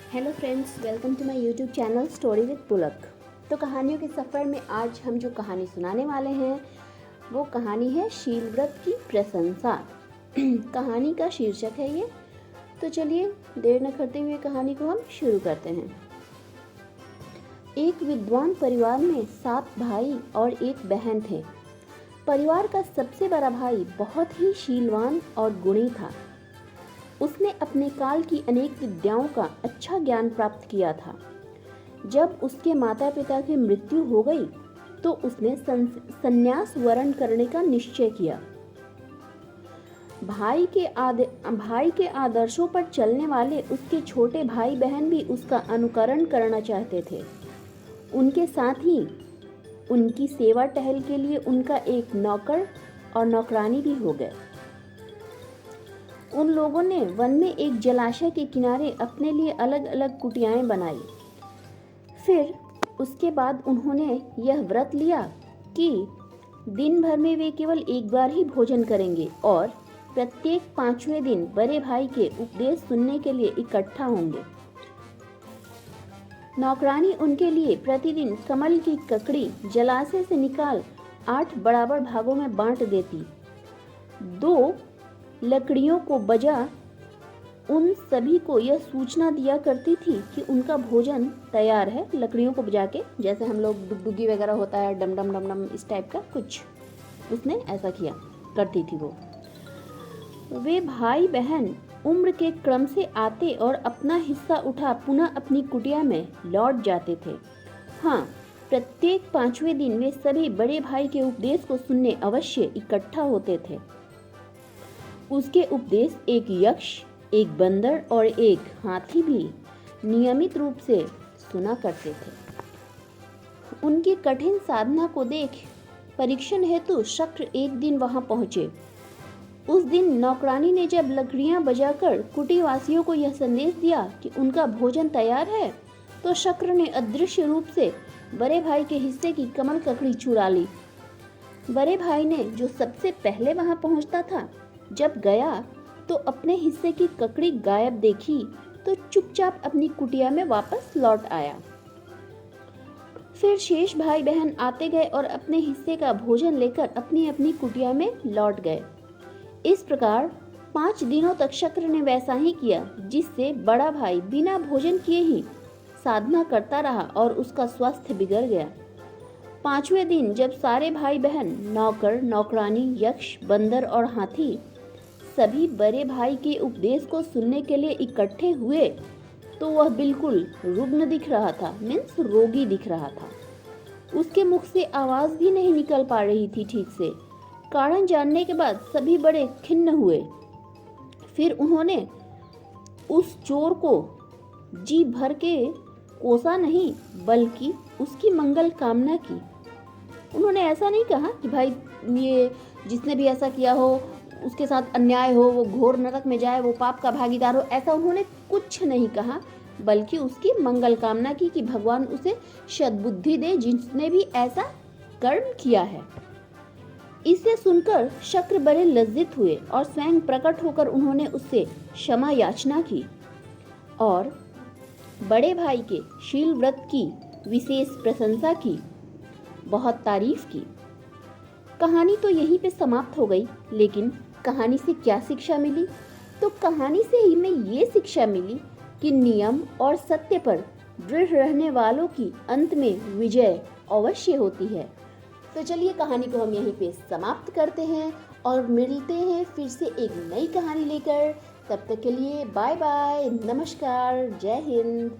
Hello friends, welcome to my YouTube channel story with Pulak. तो कहानियों के सफ़र में आज हम जो कहानी सुनाने वाले हैं वो कहानी है शील व्रत की प्रशंसा। कहानी का शीर्षक है ये। तो चलिए देर न करते हुए कहानी को हम शुरू करते हैं। एक विद्वान परिवार में 7 भाई और एक बहन थे। परिवार का सबसे बड़ा भाई बहुत ही शीलवान और गुणी था। उसने अपने काल की अनेक विद्याओं का अच्छा ज्ञान प्राप्त किया था। जब उसके माता पिता की मृत्यु हो गई तो उसने संन्यास वरण करने का निश्चय किया। भाई के आदर्शों पर चलने वाले उसके छोटे भाई बहन भी उसका अनुकरण करना चाहते थे। उनके साथ ही उनकी सेवा टहल के लिए उनका एक नौकर और नौकरानी भी हो गए। उन लोगों ने वन में एक जलाशय के किनारे अपने लिए अलग अलग कुटियाएं बनाई। फिर उसके बाद उन्होंने यह व्रत लिया कि दिन भर में वे केवल एक बार ही भोजन करेंगे और प्रत्येक 5वें दिन बड़े भाई के उपदेश सुनने के लिए इकट्ठा होंगे। नौकरानी उनके लिए प्रतिदिन कमल की ककड़ी जलाशय से निकाल 8 बराबर भागों में बांट देती। 2 लकड़ियों को बजा उन सभी को यह सूचना दिया करती थी कि उनका भोजन तैयार है। लकड़ियों को बजा के, जैसे हम लोग डुगडुगी वगैरह होता है, डम डम डम डम, इस टाइप का कुछ उसने ऐसा किया करती थी वो। वे भाई बहन उम्र के क्रम से आते और अपना हिस्सा उठा पुनः अपनी कुटिया में लौट जाते थे। हाँ, प्रत्येक 5वें दिन वे सभी बड़े भाई के उपदेश को सुनने अवश्य इकट्ठा होते थे। उसके उपदेश एक यक्ष, एक बंदर और एक हाथी भी नियमित रूप से सुना करते थे। उनकी कठिन साधना को देख परीक्षण हेतु शक्र एक दिन वहां पहुंचे। उस दिन नौकरानी ने जब लकड़ियां बजाकर कुटीवासियों को यह संदेश दिया कि उनका भोजन तैयार है, तो शक्र ने अदृश्य रूप से बड़े भाई के हिस्से की कमल ककड़ी चुरा ली। बड़े भाई ने, जो सबसे पहले वहां पहुंचता था, जब गया तो अपने हिस्से की ककड़ी गायब देखी तो चुपचाप अपनी कुटिया में वापस लौट आया। फिर शेष भाई बहन आते गए और अपने हिस्से का भोजन लेकर अपनी अपनी कुटिया में लौट गए। इस प्रकार 5 दिनों तक शक्र ने वैसा ही किया, जिससे बड़ा भाई बिना भोजन किए ही साधना करता रहा और उसका स्वास्थ्य बिगड़ गया। 5वें दिन जब सारे भाई बहन, नौकर, नौकरानी, यक्ष, बंदर और हाथी सभी बड़े भाई के उपदेश को सुनने के लिए इकट्ठे हुए, तो वह बिल्कुल रुग्ण दिख रहा था, मीन्स रोगी दिख रहा था। उसके मुख से आवाज भी नहीं निकल पा रही थी ठीक से। कारण जानने के बाद सभी बड़े खिन्न हुए। फिर उन्होंने उस चोर को जी भर के कोसा नहीं, बल्कि उसकी मंगल कामना की। उन्होंने ऐसा नहीं कहा कि भाई ये जिसने भी ऐसा किया हो उसके साथ अन्याय हो, वो घोर नरक में जाए, वो पाप का भागीदार हो, ऐसा उन्होंने कुछ नहीं कहा, बल्कि उसकी मंगल कामना की कि भगवान उसे सद्बुद्धि दे जिसने भी ऐसा कर्म किया है। इसे सुनकर शक्र बड़े लज्जित हुए और स्वयं प्रकट होकर उन्होंने उससे क्षमा याचना की और बड़े भाई के शील व्रत की विशेष प्रशंसा की, बहुत तारीफ की। कहानी तो यहीं पे समाप्त हो गई, लेकिन कहानी से क्या शिक्षा मिली? तो कहानी से ही में ये शिक्षा मिली कि नियम और सत्य पर दृढ़ रहने वालों की अंत में विजय अवश्य होती है। तो चलिए कहानी को हम यहीं पे समाप्त करते हैं और मिलते हैं फिर से एक नई कहानी लेकर। तब तक के लिए बाय बाय, नमस्कार, जय हिंद।